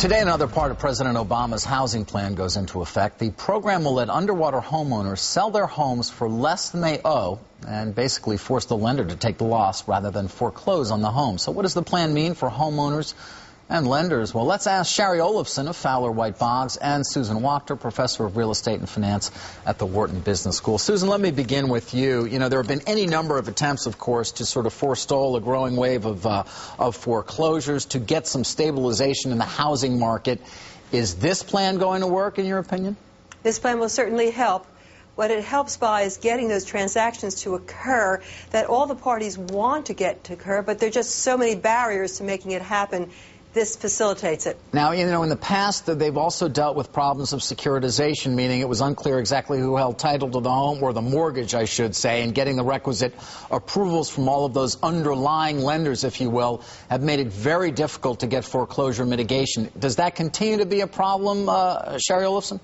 Today, another part of President Obama's housing plan goes into effect. The program will let underwater homeowners sell their homes for less than they owe and basically force the lender to take the loss rather than foreclose on the home. So what does the plan mean for homeowners and lenders? Well, let's ask Shari Olafson of Fowler White Boggs and Susan Wachter, professor of real estate and finance at the Wharton Business School. Susan, let me begin with you. You know, there have been any number of attempts, of course, to sort of forestall a growing wave of foreclosures, to get some stabilization in the housing market. Is this plan going to work, in your opinion? This plan will certainly help. What it helps by is getting those transactions to occur that all the parties want to get to occur, but there are just so many barriers to making it happen. This facilitates it. Now, you know, in the past, they've also dealt with problems of securitization, meaning it was unclear exactly who held title to the home, or the mortgage, I should say, and getting the requisite approvals from all of those underlying lenders, if you will, have made it very difficult to get foreclosure mitigation. Does that continue to be a problem, Shari Olafson?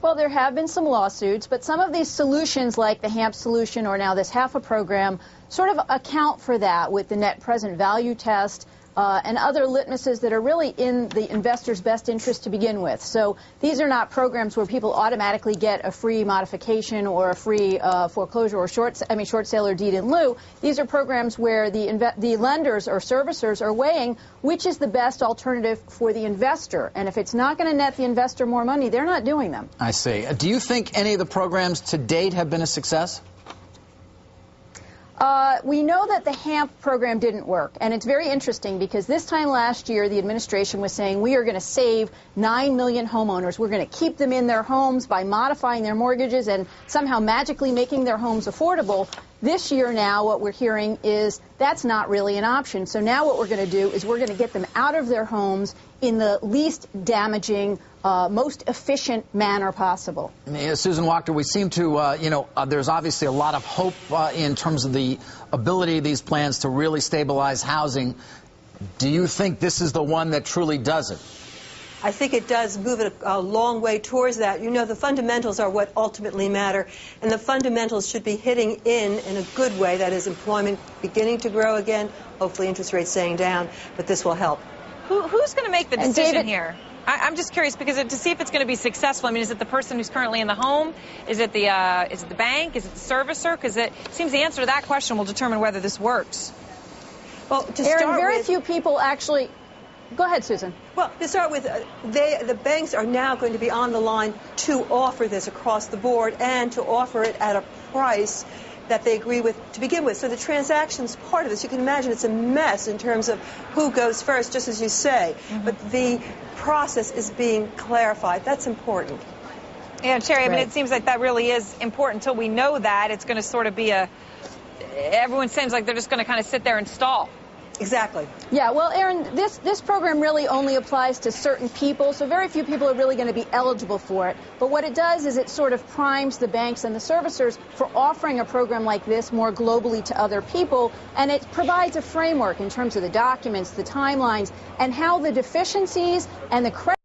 Well, there have been some lawsuits, but some of these solutions, like the HAMP solution or now this HAFA program, sort of account for that with the net present value test, and other litmuses that are really in the investor's best interest to begin with. So these are not programs where people automatically get a free modification or a free foreclosure or short sale or deed in lieu. These are programs where the lenders or servicers are weighing which is the best alternative for the investor. And if it's not going to net the investor more money, they're not doing them. I see. Do you think any of the programs to date have been a success? We know that the HAMP program didn't work, and it's very interesting because this time last year the administration was saying we are going to save 9 million homeowners. We're going to keep them in their homes by modifying their mortgages and somehow magically making their homes affordable. This year now what we're hearing is that's not really an option. So now what we're going to do is we're going to get them out of their homes in the least damaging, most efficient manner possible. Susan Wachter, we seem to, there's obviously a lot of hope in terms of the ability of these plans to really stabilize housing. Do you think this is the one that truly does it? I think it does move it a long way towards that. You know, the fundamentals are what ultimately matter, and the fundamentals should be hitting in a good way. That is, employment beginning to grow again, hopefully interest rates staying down, but this will help. Who's going to make the decision here? I'm just curious because to see if it's going to be successful. I mean, is it the person who's currently in the home? Is it the bank? Is it the servicer? Because it seems the answer to that question will determine whether this works. Well, to Aaron, start very with, few people actually. Go ahead, Susan. Well, to start with, the banks are now going to be on the line to offer this across the board and to offer it at a price that they agree with to begin with. So the transaction's part of this. You can imagine it's a mess in terms of who goes first, just as you say. Mm-hmm. But the process is being clarified. That's important. Yeah, Shari, right. I mean, it seems like that really is important. Until we know that, it's going to sort of be everyone seems like they're just going to kind of sit there and stall. Exactly. Yeah, well, Aaron, this program really only applies to certain people, so very few people are really going to be eligible for it. But what it does is it sort of primes the banks and the servicers for offering a program like this more globally to other people, and it provides a framework in terms of the documents, the timelines, and how the deficiencies and the credit